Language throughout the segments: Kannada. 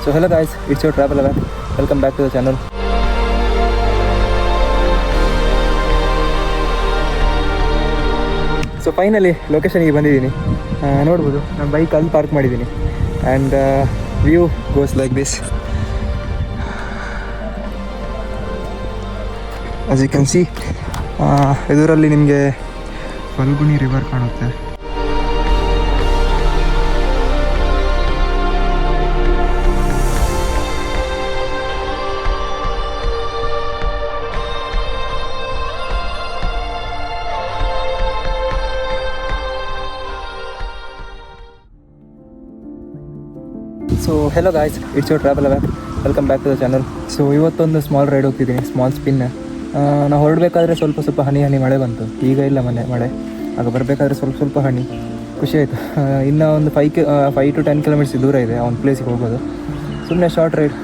So hello guys, it's your travel event. Welcome back to the channel. So finally ಲೊಕೇಶನ್ಗೆ ಬಂದಿದ್ದೀನಿ. ನೋಡ್ಬೋದು ನಾನು ಬೈಕ್ ಅಲ್ಲಿ ಪಾರ್ಕ್ ಮಾಡಿದ್ದೀನಿ and view goes like this. As you can see ಎದುರಲ್ಲಿ ನಿಮಗೆ ಫಲ್ಗುಣಿ ರಿವರ್ ಕಾಣುತ್ತೆ. So hello guys, it's your travel event. Welcome back to the channel. So ಇವತ್ತೊಂದು ಸ್ಮಾಲ್ ರೈಡ್ ಹೋಗ್ತಿದ್ದೀನಿ, ಸ್ಮಾಲ್ ಸ್ಪಿನ್. ನಾವು ಹೊರಡಬೇಕಾದ್ರೆ ಸ್ವಲ್ಪ ಹನಿ ಮಳೆ ಬಂತು. ಈಗ ಇಲ್ಲ ಮಳೆ, ಆಗ ಬರಬೇಕಾದ್ರೆ ಸ್ವಲ್ಪ ಹನಿ. ಖುಷಿ ಆಯಿತು. ಇನ್ನೂ ಒಂದು 5 to 10 ಕಿಲೋಮೀಟರ್ಸ್ ದೂರ ಇದೆ ಆ ಒಂದು ಪ್ಲೇಸಿಗೆ ಹೋಗೋದು. ಸುಮ್ಮನೆ ಶಾರ್ಟ್ ರೈಡ್.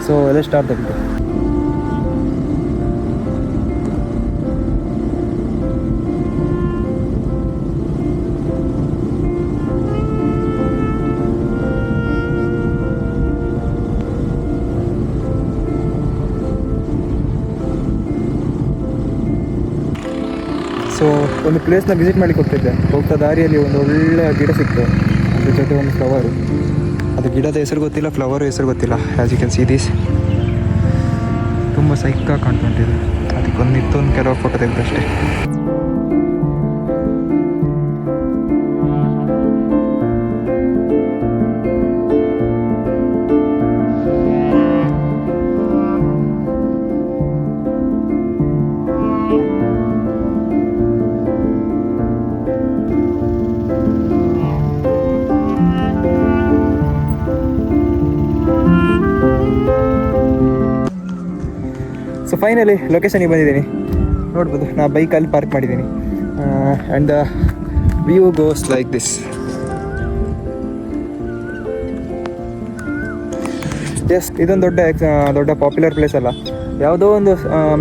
ಸೊ ಎಲ್ಲ ಸ್ಟಾರ್ಟ್ ದ ವಿಡಿಯೋ. ಸೊ ಒಂದು ಪ್ಲೇಸ್ನ ವಿಸಿಟ್ ಮಾಡಿ ಕೊಡ್ತಿದ್ದೆ. ಹೋಗ್ತಾ ದಾರಿಯಲ್ಲಿ ಒಂದು ಒಳ್ಳೆ ಗಿಡ ಸಿಕ್ತು, ಅದ್ರ ಜೊತೆ ಒಂದು ಫ್ಲವರು. ಅದು ಗಿಡದ ಹೆಸರು ಗೊತ್ತಿಲ್ಲ, ಫ್ಲವರು ಹೆಸರು ಗೊತ್ತಿಲ್ಲ. As you can see this, ತುಂಬ ಸೈಕಾಗಿ ಕಾಣ್ತುಂಟಿದೆ. ಅದಕ್ಕೊಂದು ಕೆಲವು ಫೋಟೋ ತೆಗೆದಷ್ಟೇ. ಸೊ ಫೈನಲಿ ಲೊಕೇಶನಿಗೆ ಬಂದಿದ್ದೀನಿ. ನೋಡ್ಬೋದು, ನಾ ಬೈಕಲ್ಲಿ ಪಾರ್ಕ್ ಮಾಡಿದ್ದೀನಿ and the view goes like this. Yes, ಇದೊಂದು ದೊಡ್ಡ ಪಾಪ್ಯುಲರ್ ಪ್ಲೇಸ್ ಅಲ್ಲ. ಯಾವುದೋ ಒಂದು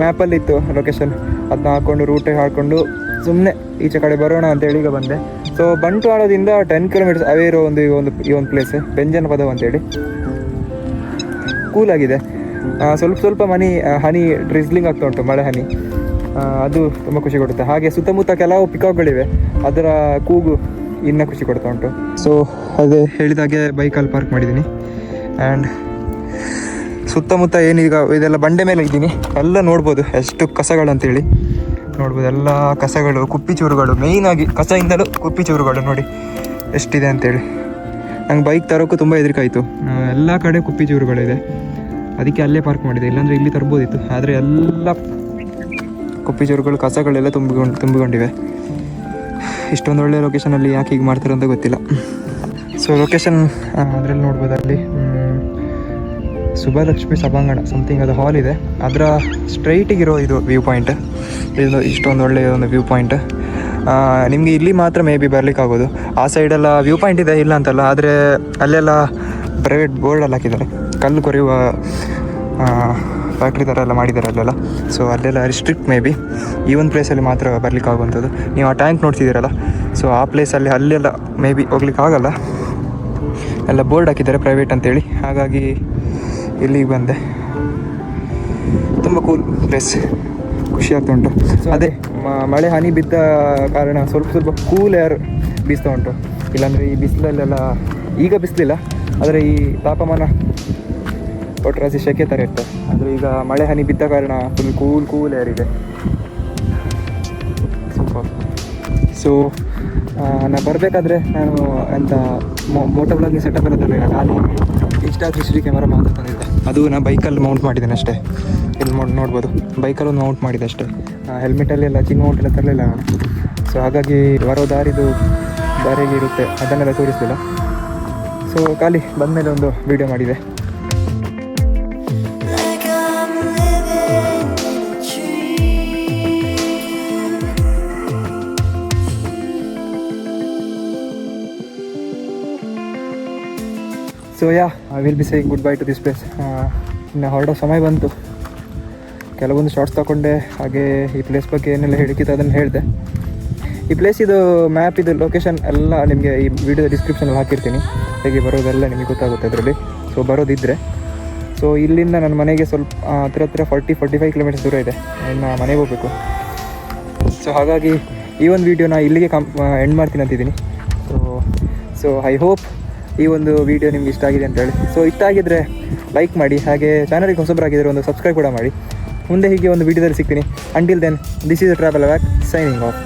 ಮ್ಯಾಪಲ್ಲಿತ್ತು ಲೊಕೇಶನ್, ಅದನ್ನ ಹಾಕ್ಕೊಂಡು ರೂಟಿಗೆ ಹಾಕ್ಕೊಂಡು ಸುಮ್ಮನೆ ಈಚೆ ಕಡೆ ಬರೋಣ ಅಂತೇಳಿ ಈಗ ಬಂದೆ. ಸೊ ಬಂಟ್ವಾಳದಿಂದ 10 ಕಿಲೋಮೀಟರ್ಸ್ ಅವೇ ಇರೋ ಈ ಒಂದು ಪ್ಲೇಸ್ ಬೆಂಜನ ಪದವು ಅಂತೇಳಿ. ಕೂಲಾಗಿದೆ. ಸ್ವಲ್ಪ ಹನಿ ಡ್ರಿಸ್ಲಿಂಗ್ ಆಗ್ತಾ ಉಂಟು, ಮಳೆ ಹನಿ. ಅದು ತುಂಬ ಖುಷಿ ಕೊಡುತ್ತೆ. ಹಾಗೆ ಸುತ್ತಮುತ್ತ ಕೆಲವು ಪಿಕಾಕ್ಗಳಿವೆ, ಅದರ ಕೂಗು ಇನ್ನೂ ಖುಷಿ ಕೊಡ್ತಾ ಉಂಟು. ಸೊ ಅದೇ ಹೇಳಿದಾಗೆ ಬೈಕಲ್ಲಿ ಪಾರ್ಕ್ ಮಾಡಿದ್ದೀನಿ ಆ್ಯಂಡ್ ಸುತ್ತಮುತ್ತ ಏನೀಗ ಇದೆಲ್ಲ ಬಂಡೆ ಮೇಲೆ ಇದ್ದೀನಿ. ಎಲ್ಲ ನೋಡ್ಬೋದು ಎಷ್ಟು ಕಸಗಳು ಅಂತೇಳಿ. ನೋಡ್ಬೋದು ಎಲ್ಲ ಕಸಗಳು, ಕುಪ್ಪಿಚೂರುಗಳು. ಮೇಯ್ನಾಗಿ ಕಸದಿಂದಲೂ ಕುಪ್ಪಿಚೂರುಗಳು ನೋಡಿ ಎಷ್ಟಿದೆ ಅಂತೇಳಿ. ನಂಗೆ ಬೈಕ್ ತರೋಕ್ಕೂ ತುಂಬ ಹೆದರಿಕಾಯಿತು. ಎಲ್ಲ ಕಡೆ ಕುಪ್ಪಿಚೂರುಗಳಿದೆ, ಅದಕ್ಕೆ ಅಲ್ಲೇ ಪಾರ್ಕ್ ಮಾಡಿದೆ. ಇಲ್ಲಾಂದರೆ ಇಲ್ಲಿ ತರ್ಬೋದಿತ್ತು. ಆದರೆ ಎಲ್ಲ ಕುಪ್ಪಿಚೂರುಗಳು, ಕಸಗಳೆಲ್ಲ ತುಂಬಿಕೊಂಡಿವೆ. ಇಷ್ಟೊಂದು ಒಳ್ಳೆಯ ಲೊಕೇಶನಲ್ಲಿ ಯಾಕೆ ಹೀಗೆ ಮಾಡ್ತಾರೆ ಅಂತ ಗೊತ್ತಿಲ್ಲ. ಸೊ ಲೊಕೇಶನ್ ಅದರಲ್ಲಿ ನೋಡ್ಬೋದು, ಅಲ್ಲಿ ಸುಬ್ಬಲಕ್ಷ್ಮಿ ಸಭಾಂಗಣ ಸಮಥಿಂಗ್ ಅದು ಹಾಲ್ ಇದೆ. ಅದರ ಸ್ಟ್ರೈಟಿಗಿರೋ ಇದು ವ್ಯೂ ಪಾಯಿಂಟ್. ಇದು ಇಷ್ಟೊಂದು ಒಳ್ಳೆಯ ಒಂದು ವ್ಯೂ ಪಾಯಿಂಟ್. ನಿಮಗೆ ಇಲ್ಲಿ ಮಾತ್ರ ಮೇ ಬಿ ಬರಲಿಕ್ಕಾಗೋದು. ಆ ಸೈಡೆಲ್ಲ ವ್ಯೂ ಪಾಯಿಂಟ್ ಇದೆ, ಇಲ್ಲ ಅಂತಲ್ಲ. ಆದರೆ ಅಲ್ಲೆಲ್ಲ ಪ್ರೈವೇಟ್ ಬೋರ್ಡಲ್ಲಿ ಹಾಕಿದ್ದಾರೆ, ಕಲ್ಲು ಕೊರೆಯುವ ಫ್ಯಾಕ್ಟ್ರಿ ಥರ ಎಲ್ಲ ಮಾಡಿದ್ದಾರೆ ಅಲ್ಲೆಲ್ಲ. ಸೊ ಅಲ್ಲೆಲ್ಲ ರಿಸ್ಟ್ರಿಕ್ಟ್ ಮೇ ಬಿ. ಈ ಒಂದು ಪ್ಲೇಸಲ್ಲಿ ಮಾತ್ರ ಬರಲಿಕ್ಕಾಗುವಂಥದ್ದು. ನೀವು ಆ ಟ್ಯಾಂಕ್ ನೋಡ್ತಿದ್ದೀರಲ್ಲ, ಸೊ ಆ ಪ್ಲೇಸಲ್ಲಿ ಅಲ್ಲೆಲ್ಲ ಮೇ ಬಿ ಹೋಗ್ಲಿಕ್ಕಾಗಲ್ಲ. ಎಲ್ಲ ಬೋರ್ಡ್ ಹಾಕಿದ್ದಾರೆ ಪ್ರೈವೇಟ್ ಅಂತೇಳಿ. ಹಾಗಾಗಿ ಇಲ್ಲಿಗೆ ಬಂದೆ. ತುಂಬ ಕೂಲ್ ಪ್ಲೇಸ್, ಖುಷಿ ಆಗ್ತಾ ಉಂಟು. ಅದೇ ಮಳೆ ಹನಿ ಬಿದ್ದ ಕಾರಣ ಸ್ವಲ್ಪ ಕೂಲ್ ಏರ್ ಬೀಸ್ತಾ ಉಂಟು. ಇಲ್ಲಾಂದರೆ ಈ ಬಿಸಿಲಲ್ಲೆಲ್ಲ, ಈಗ ಬಿಸಿಲಿಲ್ಲ, ಆದರೆ ಈ ತಾಪಮಾನ ಒಟ್ಟರಾಸಿ ಸೆಕೆ ಥರ ಇರ್ತದೆ. ಆದರೆ ಈಗ ಮಳೆ ಹನಿ ಬಿದ್ದ ಕಾರಣ ಫುಲ್ ಕೂಲ್ ಏರ್ ಇದೆ. ಸೂಪರ್. ಸೊ ನಾನು ಬರಬೇಕಾದ್ರೆ ನಾನು ಮೋಟೋ ಬ್ಲಾಗಿಂಗ್ ಸೆಟಪ್ ಎಲ್ಲ ತರಲಿಲ್ಲ. ಖಾಲಿ Insta360 ಕ್ಯಾಮರಾ ಮಾತ್ರ ತಂದಿದ್ದೆ. ಅದು ನಾನು ಬೈಕಲ್ಲಿ ಮೌಂಟ್ ಮಾಡಿದ್ದೇನೆ ಅಷ್ಟೇ. ಇಲ್ಲಿ ನೋಡ್ಬೋದು, ಬೈಕಲ್ಲಿ ಒಂದು ಮೌಂಟ್ ಮಾಡಿದೆ ಅಷ್ಟೇ. ಹೆಲ್ಮೆಟಲ್ಲಿ ಎಲ್ಲ ಚಿನ್ನ ಮೌಂಟ್ ಎಲ್ಲ ತರಲಿಲ್ಲ ನಾನು. ಸೊ ಹಾಗಾಗಿ ಬರೋ ದಾರಿಯಲ್ಲಿ ಇರುತ್ತೆ, ಅದನ್ನೆಲ್ಲ ತೋರಿಸಲಿಲ್ಲ. ಸೊ ಖಾಲಿ ಬಂದಮೇಲೆ ಒಂದು ವೀಡಿಯೋ ಮಾಡಿದೆ. So I will be saying good by two this place. ಇನ್ನು ಹೊರಡೋ ಸಮಯ ಬಂತು. ಕೆಲವೊಂದು ಶಾರ್ಟ್ಸ್ ತಗೊಂಡೆ, ಹಾಗೆ ಈ ಪ್ಲೇಸ್ ಬಗ್ಗೆ ಏನೆಲ್ಲ ಹೇಳಿಕ್ಕಿತ್ತು ಅದನ್ನು ಹೇಳಿದೆ. ಈ ಪ್ಲೇಸ್ ಇದು ಮ್ಯಾಪ್ ಇದು ಲೊಕೇಶನ್ ಎಲ್ಲ ನಿಮಗೆ ಈ ವಿಡಿಯೋ ಡಿಸ್ಕ್ರಿಪ್ಷನಲ್ಲಿ ಹಾಕಿರ್ತೀನಿ, ಹೇಗೆ ಬರೋದೆಲ್ಲ ನಿಮಗೆ ಗೊತ್ತಾಗುತ್ತೆ ಅದರಲ್ಲಿ. ಸೊ ಬರೋದಿದ್ದರೆ ಸೊ ಇಲ್ಲಿಂದ ನನ್ನ ಮನೆಗೆ ಸ್ವಲ್ಪ ಹತ್ರ 45 ಕಿಲೋಮೀಟರ್ಸ್ ದೂರ ಇದೆ, ಇನ್ನು ಮನೆಗೆ ಹೋಗಬೇಕು. ಸೊ ಹಾಗಾಗಿ ಈ ಒಂದು ವೀಡಿಯೋನ ಇಲ್ಲಿಗೆ ಎಂಡ್ ಮಾಡ್ತೀನಿ ಅಂತಿದ್ದೀನಿ. ಸೊ ಐ ಹೋಪ್ ಈ ಒಂದು ವಿಡಿಯೋ ನಿಮ್ಗೆ ಇಷ್ಟ ಆಗಿದೆ ಅಂತೇಳಿ. ಸೊ ಇಷ್ಟ ಆಗಿದ್ದರೆ ಲೈಕ್ ಮಾಡಿ, ಹಾಗೆ ಚಾನಲ್ಗೆ ಹೊಸಬರಾಗಿದ್ದರೆ ಒಂದು ಸಬ್ಸ್ಕ್ರೈಬ್ ಕೂಡ ಮಾಡಿ. ಮುಂದೆ ಹೀಗೆ ಒಂದು ವೀಡಿಯೋದಲ್ಲಿ ಸಿಗ್ತೀನಿ. Until then, this is a travel whack signing of.